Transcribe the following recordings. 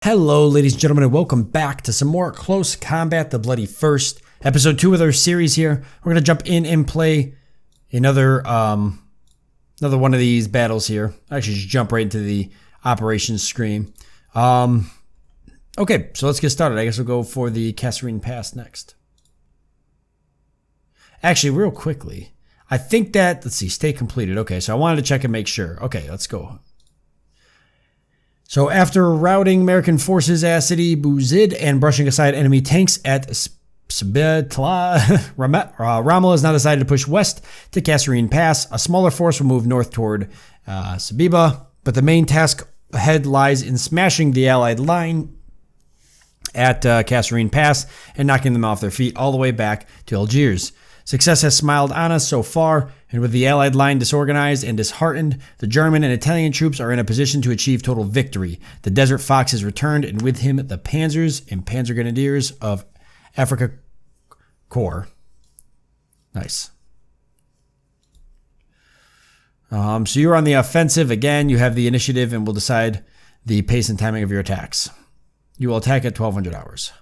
Hello, ladies and gentlemen, and welcome back to some more Close Combat The Bloddy First, episode 2 of our series here. We're going to jump in and play another one of these battles here. Actually, just jump right into the operations screen. Okay, so let's get started. I guess we'll go for the Kasserine Pass next. Actually, real quickly, I think that, let's see, stay completed. Okay, so I wanted to check and make sure. Okay, let's go. So after routing American forces at Sidi Bouzid and brushing aside enemy tanks at Sabouts, Rommel has now decided to push west to Kasserine Pass. A smaller force will move north toward Sabiba, but the main task ahead lies in smashing the Allied line at Kasserine Pass and knocking them off their feet all the way back to Algiers. Success has smiled on us so far, and with the Allied line disorganized and disheartened, the German and Italian troops are in a position to achieve total victory. The Desert Fox has returned, and with him the Panzers and Panzer Grenadiers of Africa Corps. Nice. So you're on the offensive. Again, you have the initiative and will decide the pace and timing of your attacks. You will attack at 1200 hours.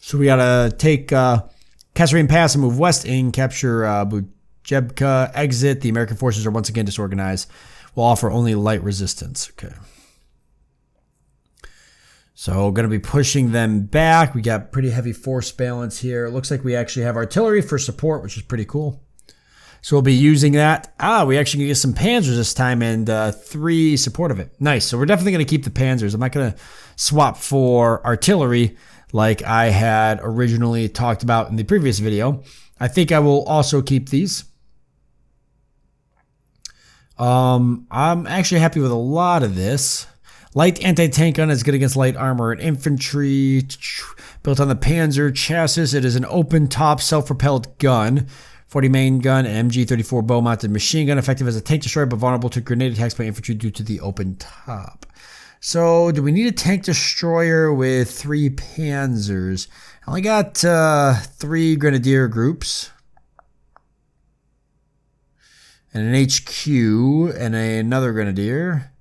So we gotta take Kasserine Pass and move west and capture Bujebka. Exit. The American forces are once again disorganized. Will offer only light resistance. Okay. So gonna be pushing them back. We got pretty heavy force balance here. It looks like we actually have artillery for support, which is pretty cool. So we'll be using that. We actually get some Panzers this time and 3 support of it. Nice. So we're definitely gonna keep the Panzers. I'm not gonna swap for artillery like I had originally talked about in the previous video. I think I will also keep these. I'm actually happy with a lot of this. Light anti-tank gun is good against light armor and infantry. Built on the Panzer chassis, it is an open-top self-propelled gun. 40 main gun and MG34 bow-mounted machine gun, effective as a tank destroyer but vulnerable to grenade attacks by infantry due to the open top. So, do we need a tank destroyer with 3 Panzers? I only got 3 Grenadier groups. And an HQ and another Grenadier.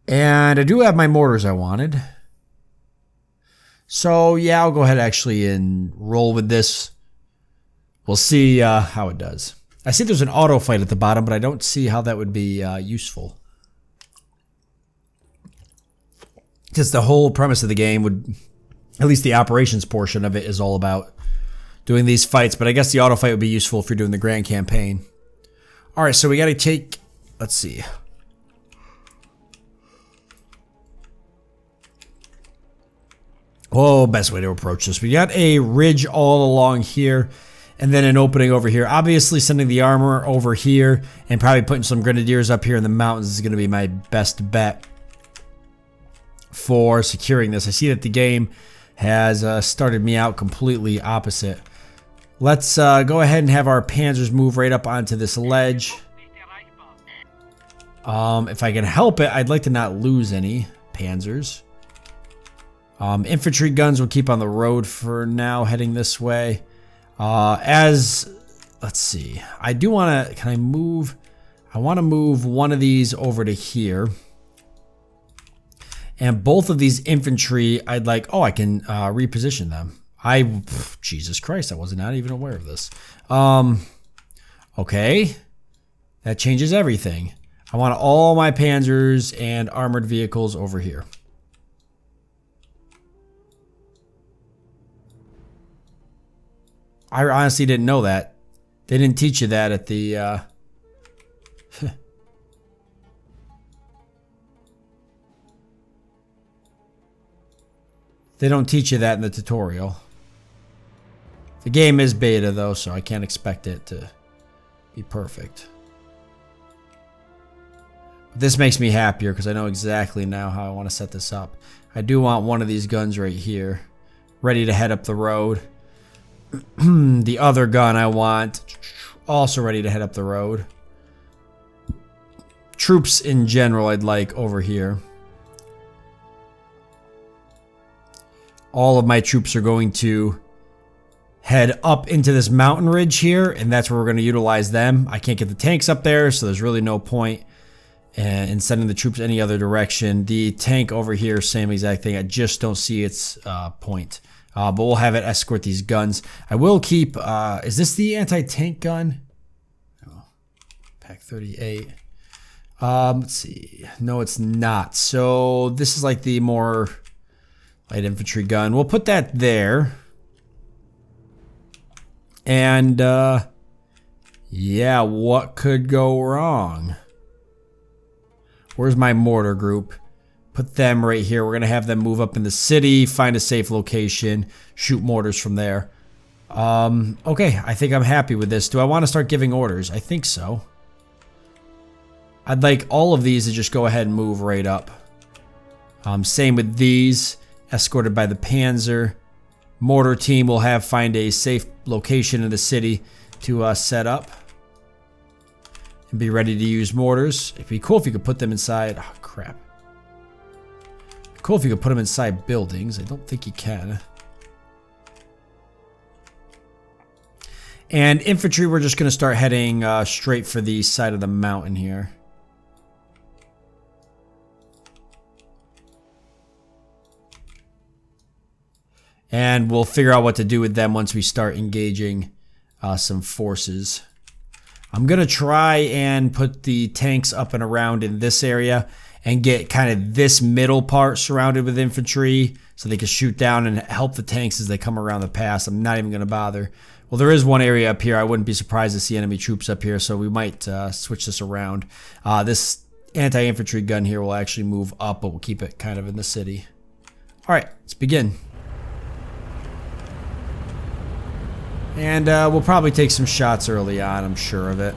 And I do have my mortars I wanted. So, yeah, I'll go ahead actually and roll with this. We'll see how it does. I see there's an auto fight at the bottom, but I don't see how that would be useful. Because the whole premise of the game would, at least the operations portion of it, is all about doing these fights. But I guess the auto fight would be useful if you're doing the grand campaign. Alright, so we got to take, let's see. Oh, best way to approach this. We got a ridge all along here, and then an opening over here. Obviously, sending the armor over here, and probably putting some grenadiers up here in the mountains is going to be my best bet for securing this. I see that the game has started me out completely opposite. Let's go ahead and have our Panzers move right up onto this ledge. If I can help it, I'd like to not lose any Panzers. Infantry guns will keep on the road for now, heading this way. Let's see, I do want to, can I move? I want to move one of these over to here. And both of these infantry, I'd like, I can reposition them. Jesus Christ, I was not even aware of this. Okay. That changes everything. I want all my Panzers and armored vehicles over here. I honestly didn't know that. They didn't teach you that at the... They don't teach you that in the tutorial. The game is beta though, so I can't expect it to be perfect. But this makes me happier because I know exactly now how I want to set this up. I do want one of these guns right here, ready to head up the road. The other gun I want, also ready to head up the road. Troops in general I'd like over here. All of my troops are going to head up into this mountain ridge here, and that's where we're going to utilize them. I can't get the tanks up there, so there's really no point and sending the troops any other direction. The tank over here, same exact thing. I just don't see its point. But we'll have it escort these guns. I will keep, is this the anti-tank gun? Oh, Pack 38. Let's see. No, it's not. So this is like the more light infantry gun. We'll put that there. And, yeah, what could go wrong? Where's my mortar group? Put them right here. We're going to have them move up in the city, find a safe location, shoot mortars from there. Okay, I think I'm happy with this. Do I want to start giving orders? I think so. I'd like all of these to just go ahead and move right up. Same with these, escorted by the Panzer. Mortar team will find a safe location in the city to set up. And be ready to use mortars. It'd be cool if you could put them inside. Oh, crap. Cool if you could put them inside buildings. I don't think you can. And infantry, we're just going to start heading straight for the side of the mountain here. And we'll figure out what to do with them once we start engaging some forces. I'm going to try and put the tanks up and around in this area and get kind of this middle part surrounded with infantry so they can shoot down and help the tanks as they come around the pass. I'm not even going to bother. Well, there is one area up here. I wouldn't be surprised to see enemy troops up here, so we might switch this around. This anti-infantry gun here will actually move up, but we'll keep it kind of in the city. All right, let's begin. And we'll probably take some shots early on, I'm sure of it.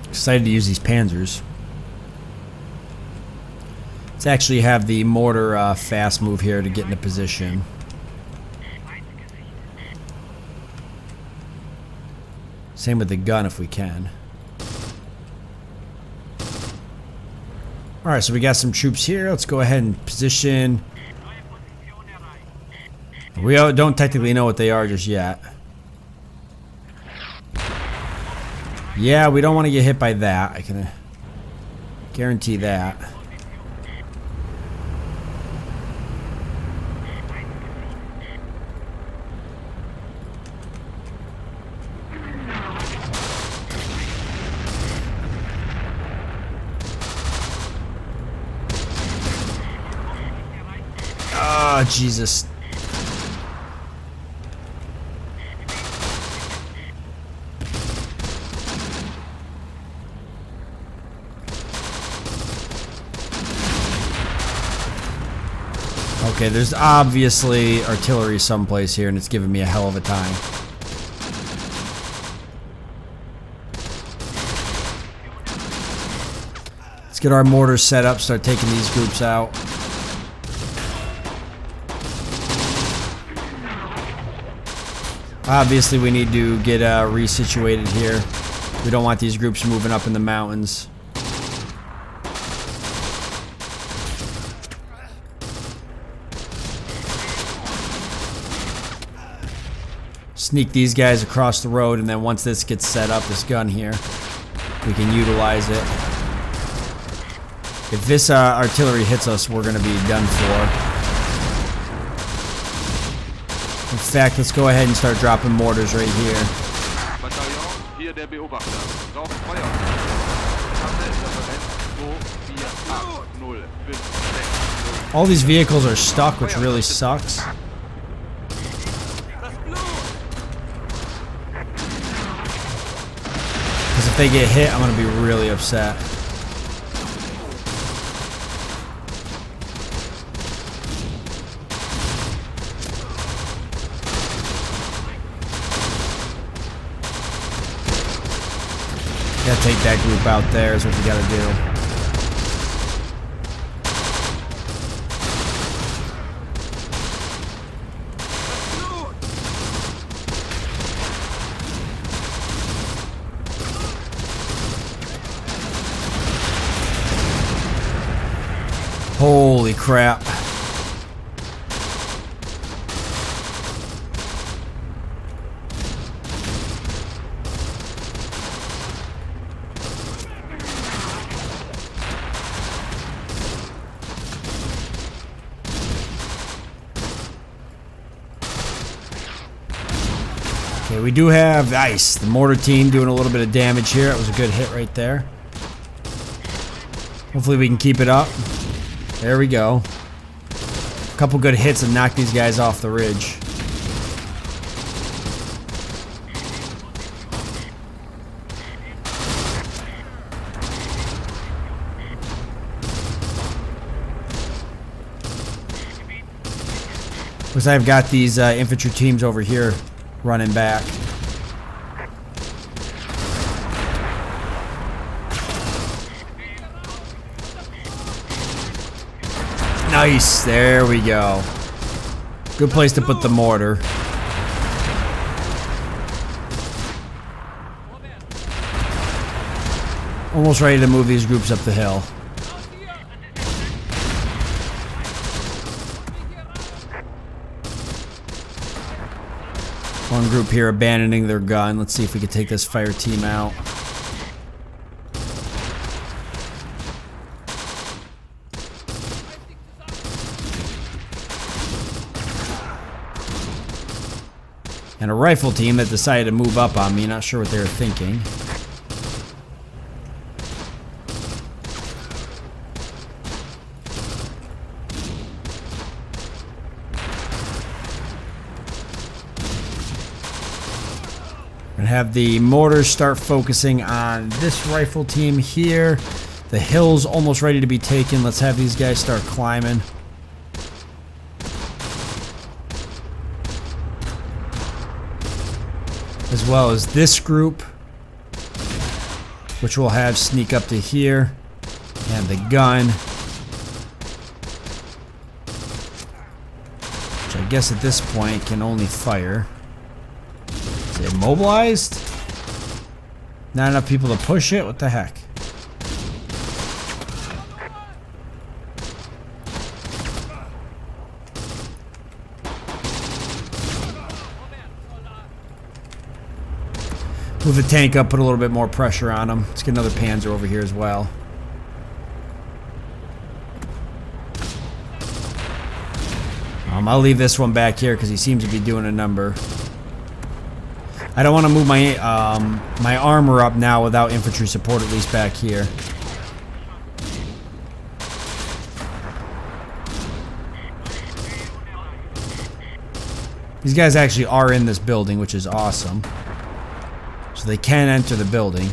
Excited to use these Panzers. Let's actually have the mortar fast move here to get into position. Same with the gun if we can. Alright, so we got some troops here. Let's go ahead and position. We don't technically know what they are just yet. Yeah, we don't want to get hit by that. I can guarantee that. Oh, Jesus. Okay, there's obviously artillery someplace here, and it's giving me a hell of a time. Let's get our mortars set up, start taking these groups out. Obviously, we need to get resituated here. We don't want these groups moving up in the mountains. Sneak these guys across the road, and then once this gets set up, this gun here, we can utilize it. If this artillery hits us, we're going to be done for. In fact, let's go ahead and start dropping mortars right here. All these vehicles are stuck, which really sucks. Because if they get hit, I'm going to be really upset. Gotta take that group out there is what we gotta do. Holy crap. Okay, we do have nice. The mortar team doing a little bit of damage here. It was a good hit right there. Hopefully we can keep it up. There we go. A couple good hits and knock these guys off the ridge. Because I've got these infantry teams over here running back. Nice, there we go. Good place to put the mortar. Almost ready to move these groups up the hill. One group here abandoning their gun. Let's see if we can take this fire team out. And a rifle team that decided to move up on me. Not sure what they were thinking. And have the mortars start focusing on this rifle team here. The hill's almost ready to be taken. Let's have these guys start climbing. As well as this group, which we'll have sneak up to here. And the gun, which I guess at this point can only fire. Is it immobilized? Not enough people to push it? What the heck? Move the tank up, put a little bit more pressure on him. Let's get another Panzer over here as well. I'll leave this one back here because he seems to be doing a number. I don't want to move my my armor up now without infantry support, at least back here. These guys actually are in this building, which is awesome. So they can enter the building.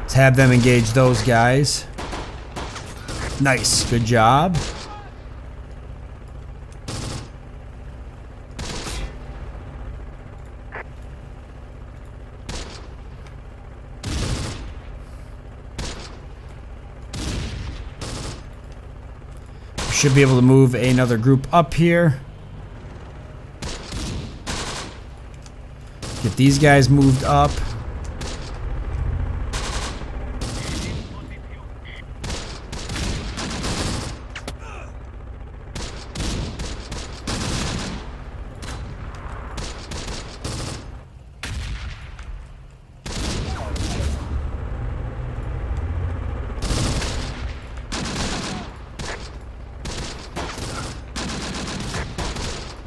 Let's have them engage those guys. Nice, good job. Should be able to move another group up here. Get these guys moved up.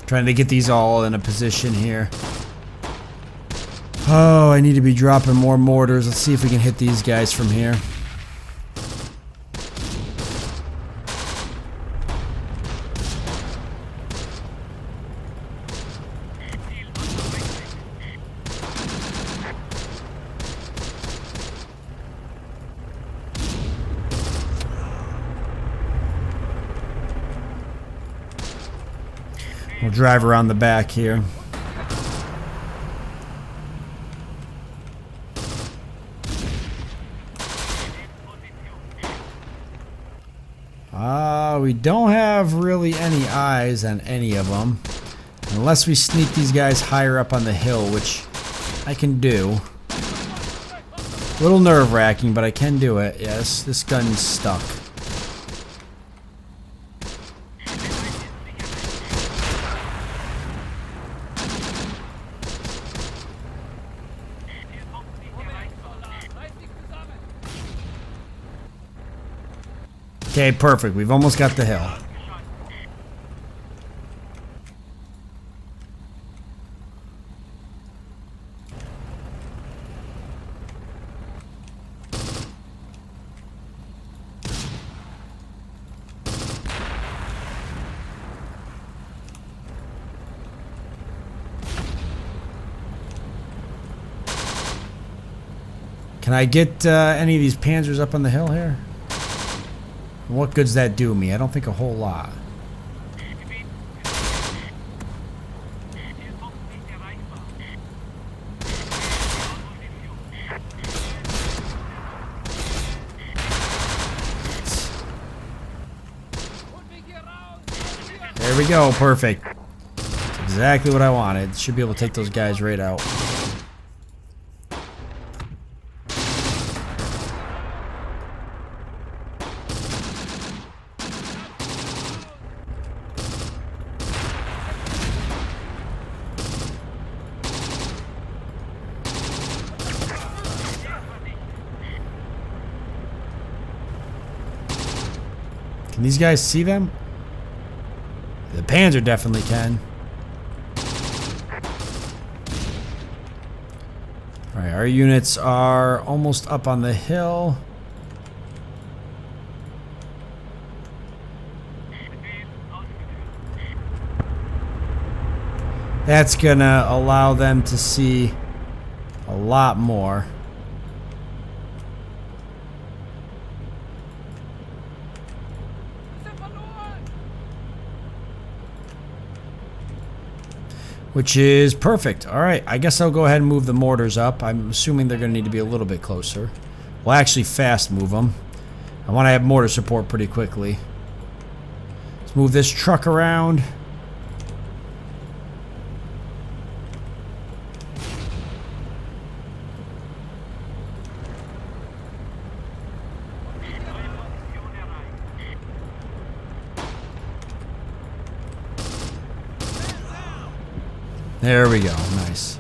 Trying to get these all in a position here. Oh, I need to be dropping more mortars. Let's see if we can hit these guys from here. We'll drive around the back here. We don't have really any eyes on any of them. Unless we sneak these guys higher up on the hill, which I can do. A little nerve-wracking, but I can do it. Yes, this gun's stuck. Okay, perfect. We've almost got the hill. Can I get any of these panzers up on the hill here? What good's that do me? I don't think a whole lot. There we go, perfect. That's exactly what I wanted. Should be able to take those guys right out. Can these guys see them? The Panzer definitely can. Alright, our units are almost up on the hill. That's gonna allow them to see a lot more. Which is perfect. Alright, I guess I'll go ahead and move the mortars up. I'm assuming they're going to need to be a little bit closer. We'll actually fast move them. I want to have mortar support pretty quickly. Let's move this truck around. There we go. Nice.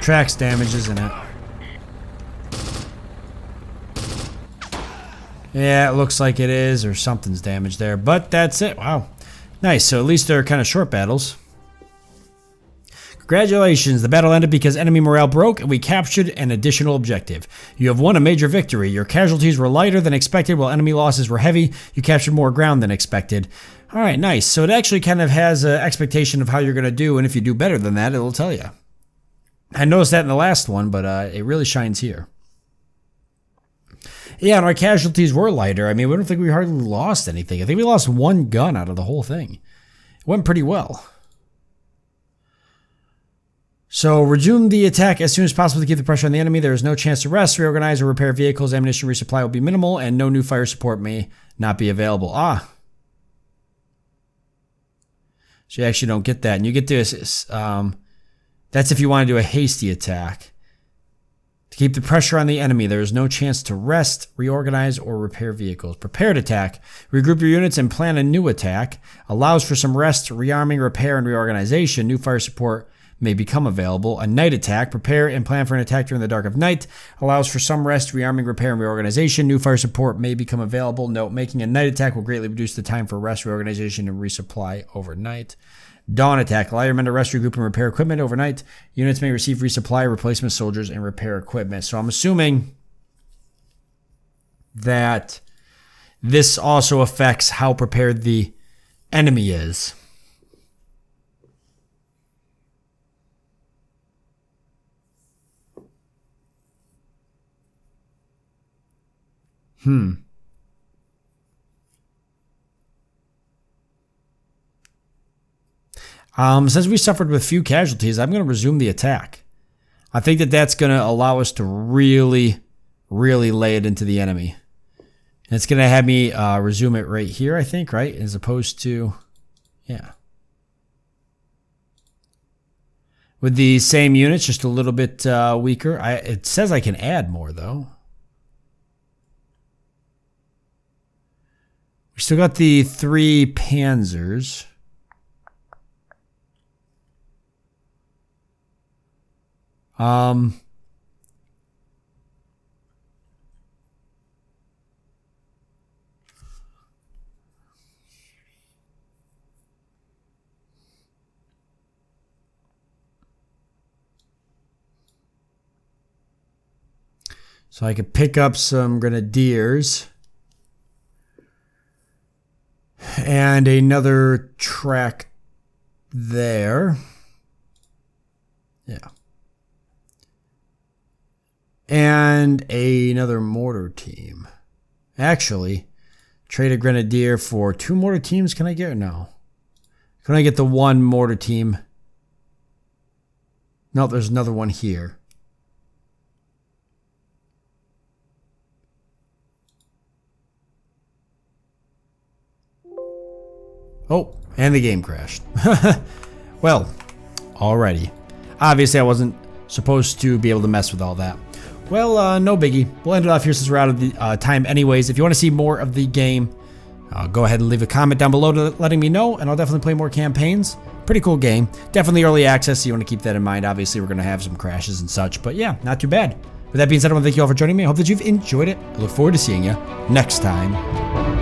Tracks damage, isn't it? Yeah, it looks like it is, or something's damaged there. But that's it. Wow. Nice. So at least they're kind of short battles. Congratulations, the battle ended because enemy morale broke and we captured an additional objective. You have won a major victory. Your casualties were lighter than expected while enemy losses were heavy. You captured more ground than expected. Alright, nice. So it actually kind of has an expectation of how you're going to do, and if you do better than that, it'll tell you. I noticed that in the last one, but it really shines here. Yeah, and our casualties were lighter. I mean, we don't think we hardly lost anything. I think we lost one gun out of the whole thing. It went pretty well. So, resume the attack as soon as possible to keep the pressure on the enemy. There is no chance to rest, reorganize, or repair vehicles. Ammunition resupply will be minimal, and no new fire support may not be available. Ah. So you actually don't get that. And you get this, that's if you want to do a hasty attack. To keep the pressure on the enemy, there is no chance to rest, reorganize, or repair vehicles. Prepared attack. Regroup your units and plan a new attack. Allows for some rest, rearming, repair, and reorganization. New fire support may become available. A night attack. Prepare and plan for an attack during the dark of night. Allows for some rest, rearming, repair, and reorganization. New fire support may become available. Note, making a night attack will greatly reduce the time for rest, reorganization, and resupply overnight. Dawn attack. Allow your men to rest, regroup, and repair equipment overnight. Units may receive resupply, replacement soldiers, and repair equipment. So I'm assuming that this also affects how prepared the enemy is. Since we suffered with few casualties, I'm going to resume the attack. I think that that's going to allow us to really, really lay it into the enemy. And it's going to have me resume it right here, I think, right? As opposed to, yeah. With the same units, just a little bit weaker. It says I can add more, though. We still got the 3 panzers. So I could pick up some grenadiers and another track there. Yeah. And another mortar team. Actually, trade a grenadier for 2 mortar teams. Can I get it? No. Can I get the 1 mortar team? No, there's another one here. Oh, and the game crashed. Well, alrighty. Obviously, I wasn't supposed to be able to mess with all that. Well, no biggie. We'll end it off here since we're out of the time anyways. If you want to see more of the game, go ahead and leave a comment down below letting me know, and I'll definitely play more campaigns. Pretty cool game. Definitely early access, so you want to keep that in mind. Obviously, we're going to have some crashes and such, but yeah, not too bad. With that being said, I want to thank you all for joining me. I hope that you've enjoyed it. I look forward to seeing you next time.